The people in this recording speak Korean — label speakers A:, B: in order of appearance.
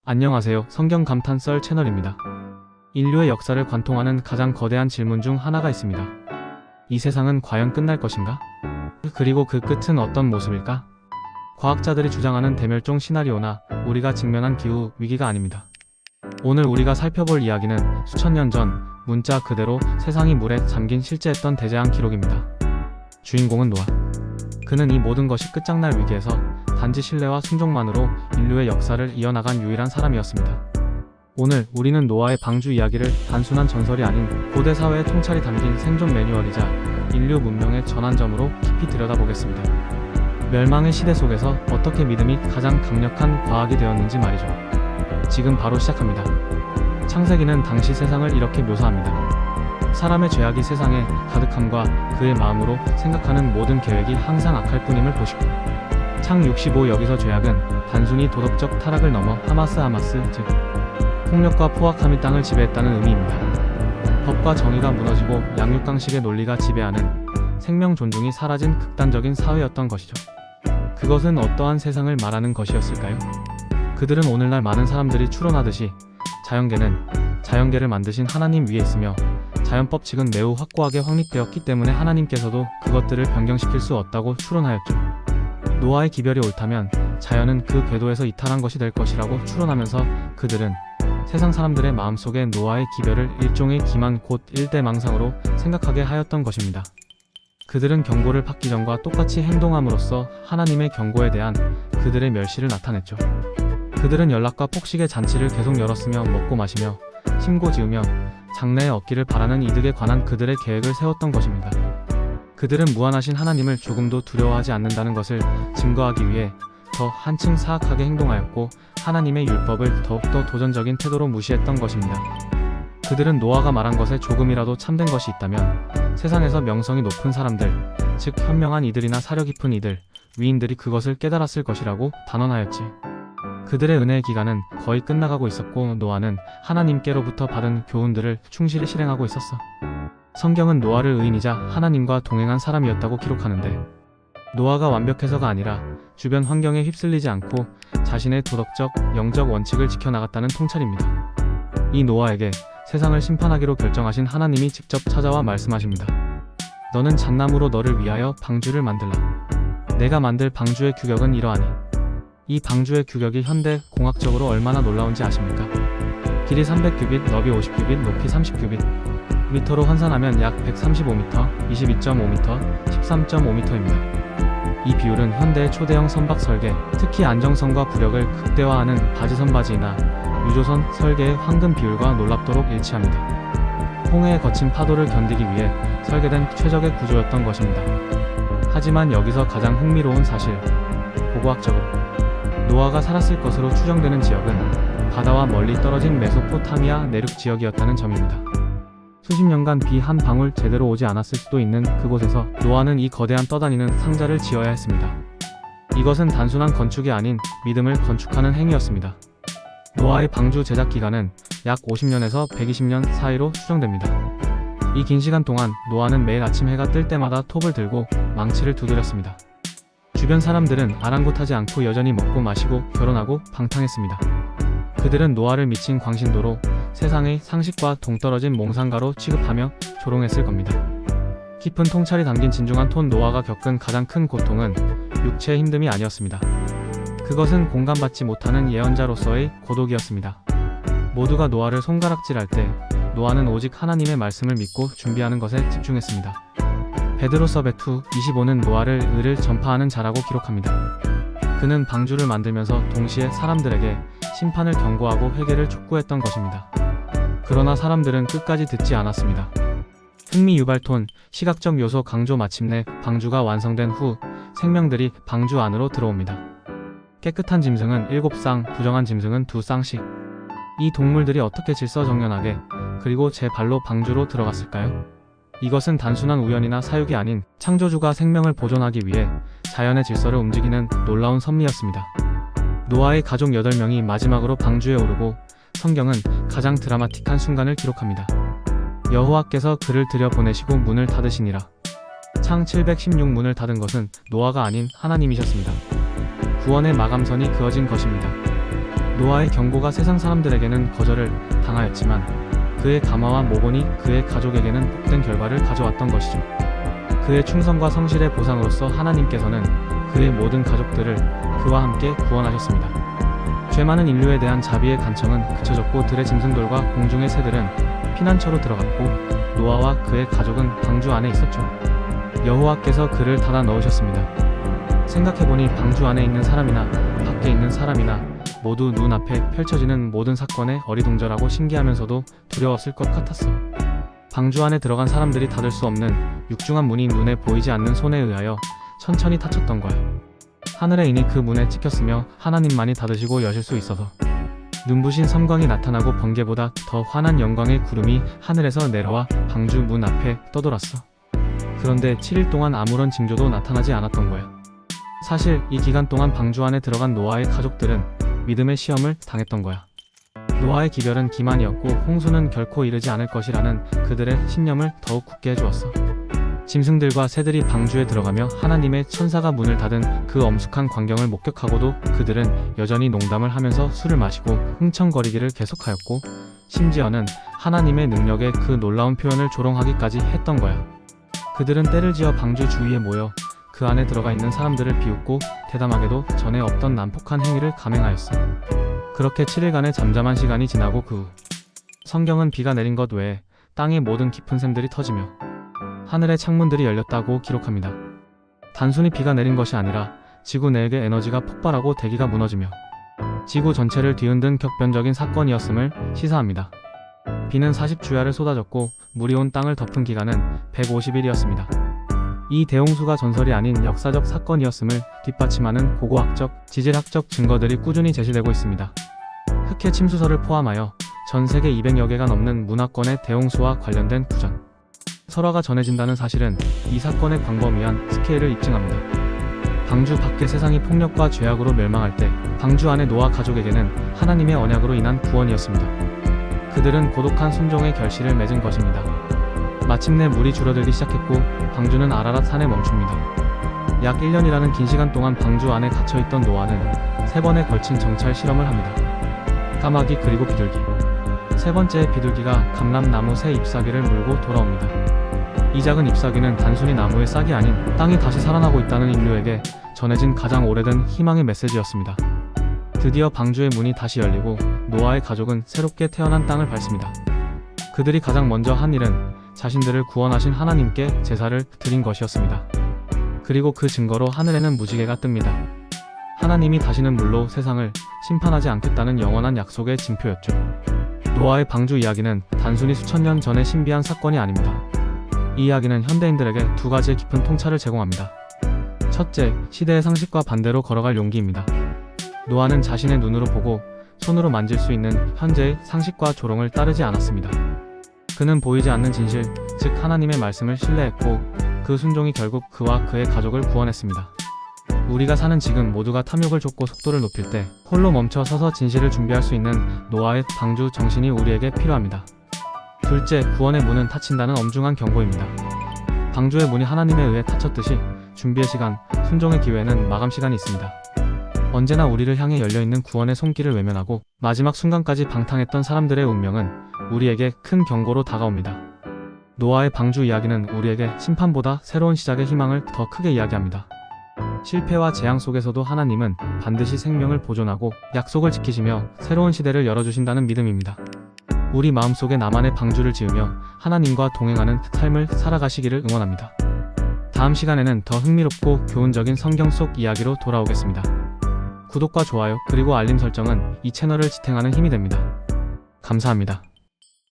A: 안녕하세요. 성경 감탄 썰 채널입니다. 인류의 역사를 관통하는 가장 거대한 질문 중 하나가 있습니다. 이 세상은 과연 끝날 것인가? 그리고 그 끝은 어떤 모습일까? 과학자들이 주장하는 대멸종 시나리오나 우리가 직면한 기후 위기가 아닙니다. 오늘 우리가 살펴볼 이야기는 수천 년 전 문자 그대로 세상이 물에 잠긴 실제했던 대재앙 기록입니다. 주인공은 노아. 그는 이 모든 것이 끝장날 위기에서 단지 신뢰와 순종만으로 인류의 역사를 이어나간 유일한 사람이었습니다. 오늘 우리는 노아의 방주 이야기를 단순한 전설이 아닌 고대 사회의 통찰이 담긴 생존 매뉴얼이자 인류 문명의 전환점으로 깊이 들여다보겠습니다. 멸망의 시대 속에서 어떻게 믿음이 가장 강력한 과학이 되었는지 말이죠. 지금 바로 시작합니다. 창세기는 당시 세상을 이렇게 묘사합니다. 사람의 죄악이 세상에 가득함과 그의 마음으로 생각하는 모든 계획이 항상 악할 뿐임을 보시고, 창 65 여기서 죄악은 단순히 도덕적 타락을 넘어 하마스 즉 폭력과 포악함이 땅을 지배했다는 의미입니다. 법과 정의가 무너지고 양육강식의 논리가 지배하는 생명 존중이 사라진 극단적인 사회였던 것이죠. 그것은 어떠한 세상을 말하는 것이었을까요? 그들은 오늘날 많은 사람들이 추론하듯이 자연계를 만드신 하나님 위에 있으며 자연법칙은 매우 확고하게 확립되었기 때문에 하나님께서도 그것들을 변경시킬 수 없다고 추론하였죠. 노아의 기별이 옳다면 자연은 그 궤도에서 이탈한 것이 될 것이라고 추론하면서 그들은 세상 사람들의 마음속에 노아의 기별을 일종의 기만 곧 일대망상으로 생각하게 하였던 것입니다. 그들은 경고를 받기 전과 똑같이 행동함으로써 하나님의 경고에 대한 그들의 멸시를 나타냈죠. 그들은 연락과 폭식의 잔치를 계속 열었으며 먹고 마시며 심고 지으며 장래에 얻기를 바라는 이득에 관한 그들의 계획을 세웠던 것입니다. 그들은 무한하신 하나님을 조금도 두려워하지 않는다는 것을 증거하기 위해 더 한층 사악하게 행동하였고 하나님의 율법을 더욱더 도전적인 태도로 무시했던 것입니다. 그들은 노아가 말한 것에 조금이라도 참된 것이 있다면 세상에서 명성이 높은 사람들, 즉 현명한 이들이나 사려 깊은 이들, 위인들이 그것을 깨달았을 것이라고 단언하였지. 그들의 은혜의 기간은 거의 끝나가고 있었고 노아는 하나님께로부터 받은 교훈들을 충실히 실행하고 있었어. 성경은 노아를 의인이자 하나님과 동행한 사람이었다고 기록하는데, 노아가 완벽해서가 아니라 주변 환경에 휩쓸리지 않고 자신의 도덕적, 영적 원칙을 지켜나갔다는 통찰입니다. 이 노아에게 세상을 심판하기로 결정하신 하나님이 직접 찾아와 말씀하십니다. 너는 잣나무로 너를 위하여 방주를 만들라. 내가 만들 방주의 규격은 이러하니. 이 방주의 규격이 현대 공학적으로 얼마나 놀라운지 아십니까? 길이 300규빗, 너비 50규빗, 높이 30규빗. 미터로 환산하면 약 135m, 22.5m, 13.5m입니다. 이 비율은 현대의 초대형 선박 설계, 특히 안정성과 부력을 극대화하는 바지선바지나 유조선 설계의 황금 비율과 놀랍도록 일치합니다. 홍해의 거친 파도를 견디기 위해 설계된 최적의 구조였던 것입니다. 하지만 여기서 가장 흥미로운 사실, 고고학적으로 노아가 살았을 것으로 추정되는 지역은 바다와 멀리 떨어진 메소포타미아 내륙 지역이었다는 점입니다. 수십 년간 비 한 방울 제대로 오지 않았을 수도 있는 그곳에서 노아는 이 거대한 떠다니는 상자를 지어야 했습니다. 이것은 단순한 건축이 아닌 믿음을 건축하는 행위였습니다. 노아의 방주 제작 기간은 약 50년에서 120년 사이로 추정됩니다. 이 긴 시간 동안 노아는 매일 아침 해가 뜰 때마다 톱을 들고 망치를 두드렸습니다. 주변 사람들은 아랑곳하지 않고 여전히 먹고 마시고 결혼하고 방탕했습니다. 그들은 노아를 미친 광신도로 세상의 상식과 동떨어진 몽상가로 취급하며 조롱했을 겁니다. 깊은 통찰이 담긴 진중한 톤 노아가 겪은 가장 큰 고통은 육체의 힘듦이 아니었습니다. 그것은 공감받지 못하는 예언자로서의 고독이었습니다. 모두가 노아를 손가락질할 때 노아는 오직 하나님의 말씀을 믿고 준비하는 것에 집중했습니다. 베드로서 베투 25는 노아를 의를 전파하는 자라고 기록합니다. 그는 방주를 만들면서 동시에 사람들에게 심판을 경고하고 회개를 촉구했던 것입니다. 그러나 사람들은 끝까지 듣지 않았습니다. 흥미 유발톤, 시각적 요소 강조. 마침내 방주가 완성된 후 생명들이 방주 안으로 들어옵니다. 깨끗한 짐승은 7쌍, 부정한 짐승은 2쌍씩. 이 동물들이 어떻게 질서정연하게 그리고 제 발로 방주로 들어갔을까요? 이것은 단순한 우연이나 사육이 아닌 창조주가 생명을 보존하기 위해 자연의 질서를 움직이는 놀라운 섭리였습니다. 노아의 가족 8명이 마지막으로 방주에 오르고 성경은 가장 드라마틱한 순간을 기록합니다. 여호와께서 그를 들여보내시고 문을 닫으시니라. 창 716 문을 닫은 것은 노아가 아닌 하나님이셨습니다. 구원의 마감선이 그어진 것입니다. 노아의 경고가 세상 사람들에게는 거절을 당하였지만 그의 감화와 모본이 그의 가족에게는 복된 결과를 가져왔던 것이죠. 그의 충성과 성실의 보상으로서 하나님께서는 그의 모든 가족들을 그와 함께 구원하셨습니다. 죄 많은 인류에 대한 자비의 간청은 그쳐졌고 들의 짐승들과 공중의 새들은 피난처로 들어갔고 노아와 그의 가족은 방주 안에 있었죠. 여호와께서 그를 닫아 넣으셨습니다. 생각해보니 방주 안에 있는 사람이나 밖에 있는 사람이나 모두 눈앞에 펼쳐지는 모든 사건에 어리둥절하고 신기하면서도 두려웠을 것 같았어. 방주 안에 들어간 사람들이 닫을 수 없는 육중한 문이 눈에 보이지 않는 손에 의하여 천천히 닫혔던 거야. 하늘의 인이 그 문에 찍혔으며 하나님만이 닫으시고 여실 수 있어서 눈부신 섬광이 나타나고 번개보다 더 환한 영광의 구름이 하늘에서 내려와 방주 문 앞에 떠돌았어. 그런데 7일 동안 아무런 징조도 나타나지 않았던 거야. 사실 이 기간 동안 방주 안에 들어간 노아의 가족들은 믿음의 시험을 당했던 거야. 노아의 기별은 기만이었고 홍수는 결코 이르지 않을 것이라는 그들의 신념을 더욱 굳게 해주었어. 짐승들과 새들이 방주에 들어가며 하나님의 천사가 문을 닫은 그 엄숙한 광경을 목격하고도 그들은 여전히 농담을 하면서 술을 마시고 흥청거리기를 계속하였고 심지어는 하나님의 능력의 그 놀라운 표현을 조롱하기까지 했던 거야. 그들은 때를 지어 방주 주위에 모여 그 안에 들어가 있는 사람들을 비웃고 대담하게도 전에 없던 난폭한 행위를 감행하였어. 그렇게 7일간의 잠잠한 시간이 지나고 그 후 성경은 비가 내린 것 외에 땅의 모든 깊은 샘들이 터지며 하늘의 창문들이 열렸다고 기록합니다. 단순히 비가 내린 것이 아니라 지구 내의 에너지가 폭발하고 대기가 무너지며 지구 전체를 뒤흔든 격변적인 사건이었음을 시사합니다. 비는 40주야를 쏟아졌고 물이 온 땅을 덮은 기간은 150일이었습니다. 이 대홍수가 전설이 아닌 역사적 사건이었음을 뒷받침하는 고고학적, 지질학적 증거들이 꾸준히 제시되고 있습니다. 흑해 침수설을 포함하여 전 세계 200여 개가 넘는 문화권의 대홍수와 관련된 구전, 설화가 전해진다는 사실은 이 사건의 광범위한 스케일을 입증합니다. 방주 밖의 세상이 폭력과 죄악으로 멸망할 때 방주 안의 노아 가족에게는 하나님의 언약으로 인한 구원이었습니다. 그들은 고독한 순종의 결실을 맺은 것입니다. 마침내 물이 줄어들기 시작했고 방주는 아라랏 산에 멈춥니다. 약 1년이라는 긴 시간 동안 방주 안에 갇혀있던 노아는 3번에 걸친 정찰 실험을 합니다. 까마귀 그리고 비둘기. 3번째의 비둘기가 감람나무 새 잎사귀를 물고 돌아옵니다. 이 작은 잎사귀는 단순히 나무의 싹이 아닌 땅이 다시 살아나고 있다는 인류에게 전해진 가장 오래된 희망의 메시지였습니다. 드디어 방주의 문이 다시 열리고 노아의 가족은 새롭게 태어난 땅을 밟습니다. 그들이 가장 먼저 한 일은 자신들을 구원하신 하나님께 제사를 드린 것이었습니다. 그리고 그 증거로 하늘에는 무지개가 뜹니다. 하나님이 다시는 물로 세상을 심판하지 않겠다는 영원한 약속의 징표였죠. 노아의 방주 이야기는 단순히 수천 년 전의 신비한 사건이 아닙니다. 이 이야기는 현대인들에게 두 가지의 깊은 통찰을 제공합니다. 첫째, 시대의 상식과 반대로 걸어갈 용기입니다. 노아는 자신의 눈으로 보고 손으로 만질 수 있는 현재의 상식과 조롱을 따르지 않았습니다. 그는 보이지 않는 진실, 즉 하나님의 말씀을 신뢰했고 그 순종이 결국 그와 그의 가족을 구원했습니다. 우리가 사는 지금 모두가 탐욕을 좇고 속도를 높일 때 홀로 멈춰 서서 진실을 준비할 수 있는 노아의 방주 정신이 우리에게 필요합니다. 둘째, 구원의 문은 닫힌다는 엄중한 경고입니다. 방주의 문이 하나님에 의해 닫혔듯이 준비의 시간, 순종의 기회에는 마감 시간이 있습니다. 언제나 우리를 향해 열려있는 구원의 손길을 외면하고 마지막 순간까지 방탕했던 사람들의 운명은 우리에게 큰 경고로 다가옵니다. 노아의 방주 이야기는 우리에게 심판보다 새로운 시작의 희망을 더 크게 이야기합니다. 실패와 재앙 속에서도 하나님은 반드시 생명을 보존하고 약속을 지키시며 새로운 시대를 열어주신다는 믿음입니다. 우리 마음속에 나만의 방주를 지으며 하나님과 동행하는 삶을 살아가시기를 응원합니다. 다음 시간에는 더 흥미롭고 교훈적인 성경 속 이야기로 돌아오겠습니다. 구독과 좋아요 그리고 알림 설정은 이 채널을 지탱하는 힘이 됩니다. 감사합니다.